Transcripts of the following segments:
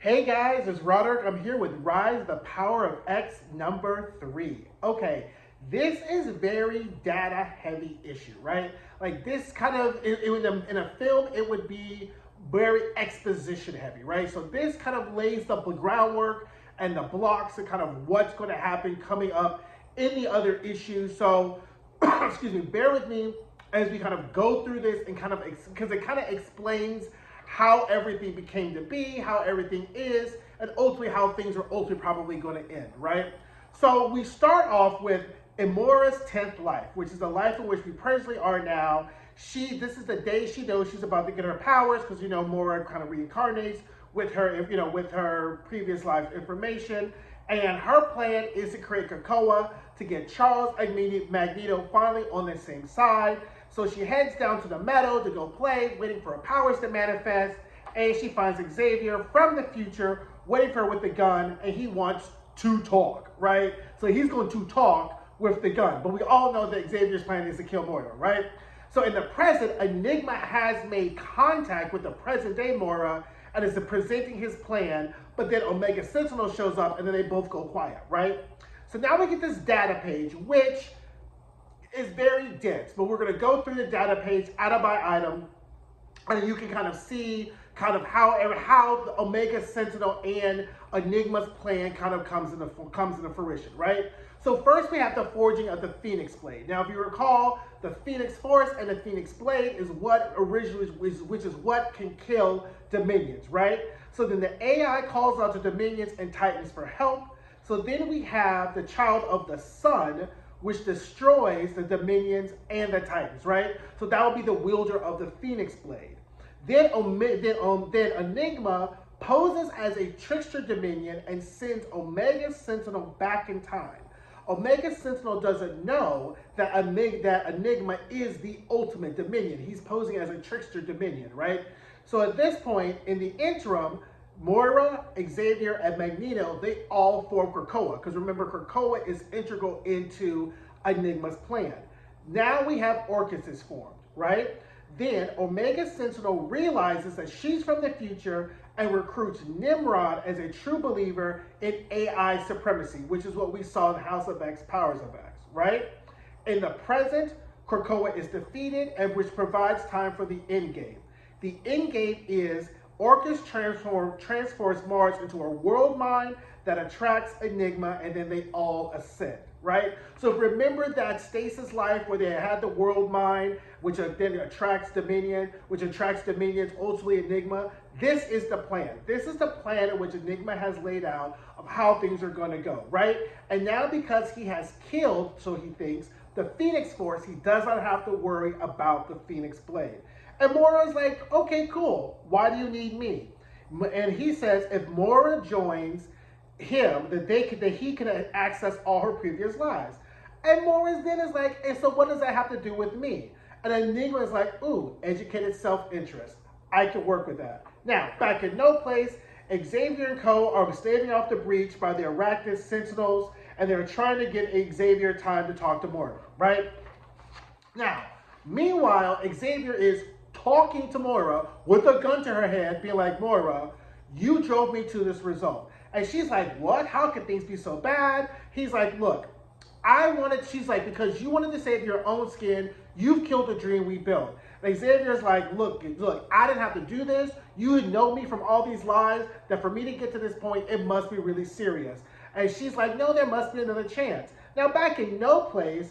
Hey guys, it's Roderick. I'm here with Rise the Power of X number 3. Okay, this is very data heavy issue, right? Like this kind of, in a film, it would be very exposition heavy, right? So this kind of lays the groundwork and the blocks and kind of what's going to happen coming up in the other issues. So, excuse me, bear with me as we kind of go through this and kind of, because it kind of explains how everything became to be, how everything is, and ultimately how things are ultimately probably going to end, right? So we start off with Imora's 10th life, which is the life in which we presently are now. This is the day she knows she's about to get her powers, because Moira kind of reincarnates with her, with her previous life information. And her plan is to create Krakoa to get Charles and Magneto finally on the same side. So she heads down to the meadow to go play, waiting for her powers to manifest. And she finds Xavier from the future, waiting for her with the gun, and he wants to talk, right? So he's going to talk with the gun. But we all know that Xavier's plan is to kill Moira, right? So in the present, Enigma has made contact with the present day Moira and is presenting his plan, but then Omega Sentinel shows up and then they both go quiet, right? So now we get this data page, which is very dense, but we're going to go through the data page item by item, and you can kind of see kind of how the Omega Sentinel and Enigma's plan kind of comes into fruition, right? So first we have the forging of the Phoenix Blade. Now, if you recall, the Phoenix Force and the Phoenix Blade is what originally which is what can kill Dominions, right? So then the AI calls out to Dominions and Titans for help. So then we have the Child of the Sun, which destroys the Dominions and the Titans, right? So that will be the wielder of the Phoenix Blade. Then Enigma poses as a trickster Dominion and sends Omega Sentinel back in time. Omega Sentinel doesn't know that Enigma is the ultimate Dominion. He's posing as a trickster Dominion, right? So at this point, in the interim, Moira, Xavier, and Magneto, they all form Krakoa. Because remember, Krakoa is integral into Enigma's plan. Now we have Orchis is formed, right? Then Omega Sentinel realizes that she's from the future and recruits Nimrod as a true believer in AI supremacy, which is what we saw in House of X, Powers of X, right? In the present, Krakoa is defeated, and which provides time for the end game. The end game is Orchis transforms Mars into a world mind that attracts Enigma, and then they all ascend, right? So remember that stasis life where they had the world mind, which then attracts Dominion, which attracts Dominions, ultimately Enigma. This is the plan. This is the plan in which Enigma has laid out of how things are going to go, right? And now because he has killed, so he thinks, the Phoenix Force, he does not have to worry about the Phoenix Blade. And Moira's like, okay, cool. Why do you need me? And he says if Moira joins him, that he can access all her previous lives. And Moira then is like, and so what does that have to do with me? And Enigma is like, ooh, educated self-interest. I can work with that. Now, back in No Place, Xavier and co are staving off the breach by the Arachnid Sentinels, and they're trying to get Xavier time to talk to Moira, right? Now, meanwhile, Xavier is talking to Moira with a gun to her head, being like, Moira, you drove me to this result. And she's like, what? How could things be so bad? He's like, look, she's like, because you wanted to save your own skin, you've killed the dream we built. And Xavier's like, look, I didn't have to do this. You know me from all these lies, that for me to get to this point, it must be really serious. And she's like, no, there must be another chance. Now, back in No Place,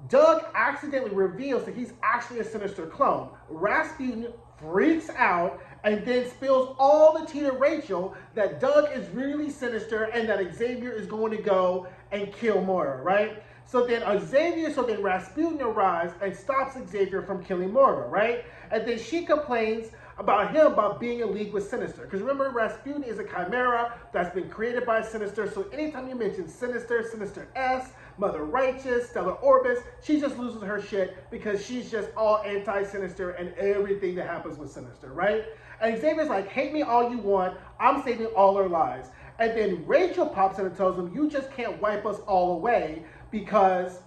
Doug accidentally reveals that he's actually a Sinister clone. Rasputin freaks out and then spills all the tea to Rachel that Doug is really Sinister and that Xavier is going to go and kill Moira, right? So then Rasputin arrives and stops Xavier from killing Moira, right? And then she complains about him about being in league with Sinister. Because remember, Rasputin is a chimera that's been created by Sinister. So anytime you mention Sinister, Sinister S, Mother Righteous, Stellar Orbis, she just loses her shit because she's just all anti-Sinister and everything that happens with Sinister, right? And Xavier's like, hate me all you want, I'm saving all our lives. And then Rachel pops in and tells him, you just can't wipe us all away because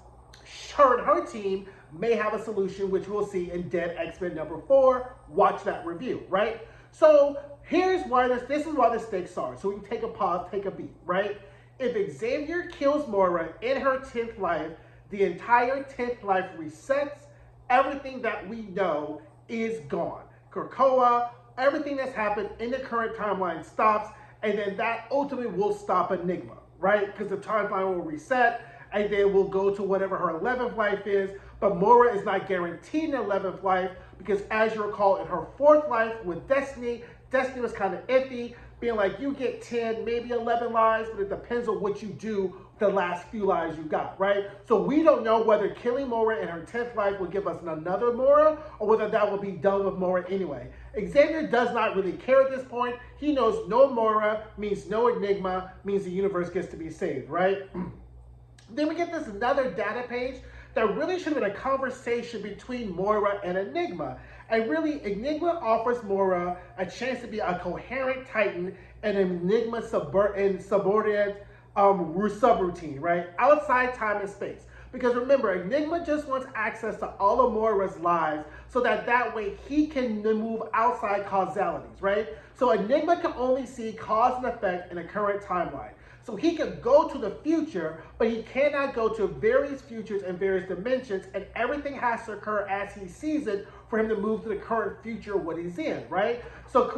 her and her team may have a solution, which we'll see in Dead X-Men #4. Watch that review, right? So Here's why this is why the stakes are. So we can take a pause, take a beat, right? If Xavier kills Moira in her 10th life, the entire 10th life resets. Everything that we know is gone. Krakoa, everything that's happened in the current timeline stops, and then that ultimately will stop Enigma, right? Because the timeline will reset, and then we'll go to whatever her 11th life is. But Moira is not guaranteed an 11th life because, as you recall, in her 4th life with Destiny was kind of iffy, being like, you get 10, maybe 11 lives, but it depends on what you do the last few lives you got, right? So we don't know whether killing Moira in her 10th life will give us another Moira or whether that will be done with Moira anyway. Xavier does not really care at this point. He knows no Moira means no Enigma, means the universe gets to be saved, right? Then we get this another data page that really should have been a conversation between Moira and Enigma. And really, Enigma offers Moira a chance to be a coherent Titan and Enigma subordinate subroutine, right? Outside time and space. Because remember, Enigma just wants access to all of Moira's lives so that way he can move outside causalities, right? So Enigma can only see cause and effect in the current timeline. So he can go to the future, but he cannot go to various futures and various dimensions, and everything has to occur as he sees it for him to move to the current future what he's in, right? So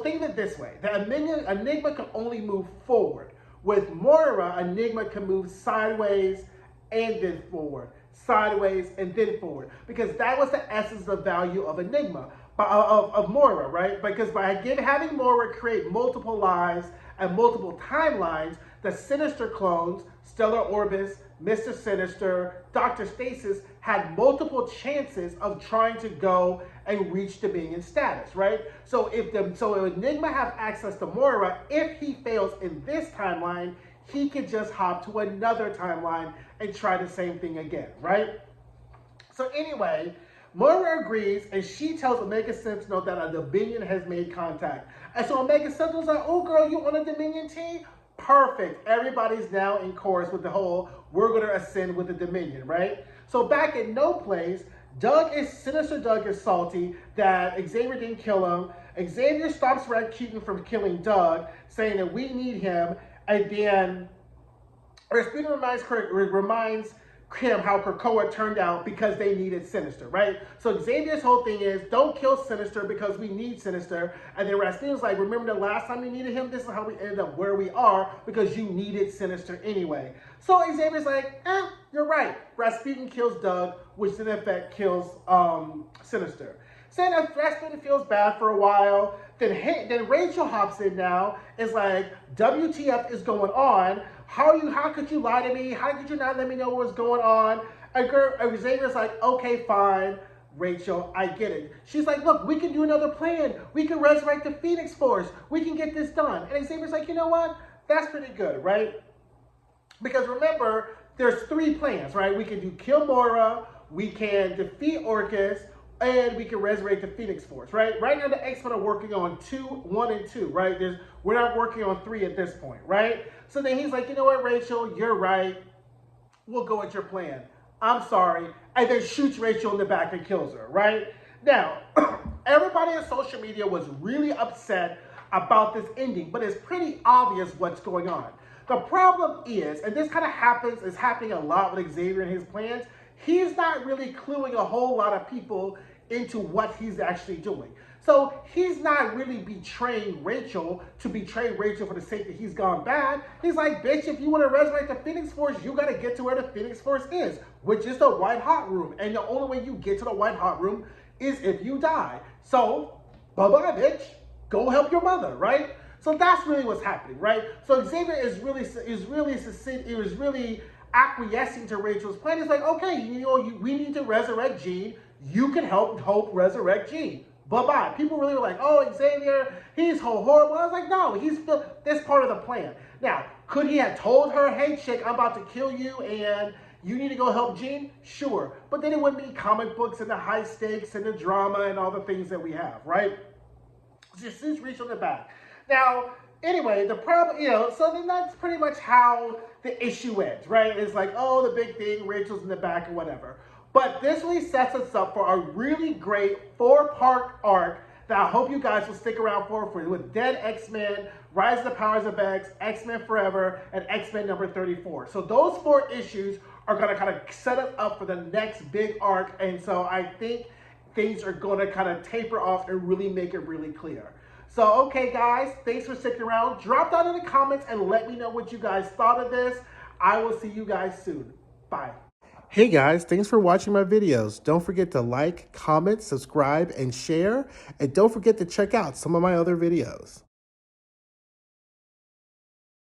think of it this way. The Enigma can only move forward. With Moira, Enigma can move sideways and then forward, sideways and then forward, because that was the essence of value of Enigma, of Moira, right? Because by having Moira create multiple lives and multiple timelines, the Sinister clones, Stellar Orbis, Mr. Sinister, Dr. Stasis, had multiple chances of trying to go and reach Dominion status, right? So if Enigma have access to Moira, if he fails in this timeline, he can just hop to another timeline and try the same thing again, right? So anyway, Moira agrees, and she tells Omega Sentinel that a Dominion has made contact. And so Omega Sentinel's like, oh girl, you on a Dominion team? Perfect. Everybody's now in chorus with the whole, we're going to ascend with the Dominion, right? So back in No Place, Sinister Doug is salty that Xavier didn't kill him. Xavier stops Red Keaton from killing Doug, saying that we need him. And then Rasputin reminds him how Krakoa turned out because they needed Sinister, right? So Xavier's whole thing is, don't kill Sinister because we need Sinister. And then Rasputin's like, remember the last time you needed him? This is how we ended up where we are because you needed Sinister anyway. So Xavier's like, you're right. Rasputin kills Doug, which in effect kills Sinister. So then Rasputin feels bad for a while. Then Rachel hops in now. Is like, WTF is going on? How could you lie to me? How could you not let me know what was going on? And Xavier's like, okay, fine, Rachel, I get it. She's like, look, we can do another plan. We can resurrect the Phoenix Force. We can get this done. And Xavier's like, you know what? That's pretty good, right? Because remember, there's 3 plans, right? We can do kill Moira, we can defeat Orcus, and we can resurrect the Phoenix Force, right? Right now, the X-Men are working on 1 and 2, right? We're not working on 3 at this point, right? So then he's like, you know what, Rachel, you're right. We'll go with your plan. I'm sorry. And then shoots Rachel in the back and kills her, right? Now, everybody on social media was really upset about this ending, but it's pretty obvious what's going on. The problem is, and this kind of is happening a lot with Xavier and his plans, he's not really cluing a whole lot of people into what he's actually doing. So he's not really betraying Rachel to betray Rachel for the sake that he's gone bad. He's like, bitch, if you want to resurrect the Phoenix Force, you got to get to where the Phoenix Force is, which is the White Hot Room. And the only way you get to the White Hot Room is if you die. So, bye-bye, bitch. Go help your mother, right? So that's really what's happening, right? So Xavier is really acquiescing to Rachel's plan. It's like, okay, we need to resurrect Jean. You can help Hope resurrect Jean. Bye-bye. People really were like, oh, Xavier, he's horrible. I was like, no, that's part of the plan. Now, could he have told her, hey, chick, I'm about to kill you and you need to go help Jean? Sure. But then it wouldn't be comic books and the high stakes and the drama and all the things that we have, right? Just reach on the back. Now, anyway, the problem, so then that's pretty much how the issue ends, right? It's like, oh, the big thing, Rachel's in the back or whatever. But this really sets us up for a really great 4-part arc that I hope you guys will stick around for with Dead X-Men, Rise of the Powers of X, X-Men Forever, and X-Men number 34. So those 4 issues are going to kind of set us up for the next big arc, and so I think things are going to kind of taper off and really make it really clear. So, okay, guys, thanks for sticking around. Drop down in the comments and let me know what you guys thought of this. I will see you guys soon. Bye. Hey guys, thanks for watching my videos. Don't forget to like, comment, subscribe, and share. And don't forget to check out some of my other videos.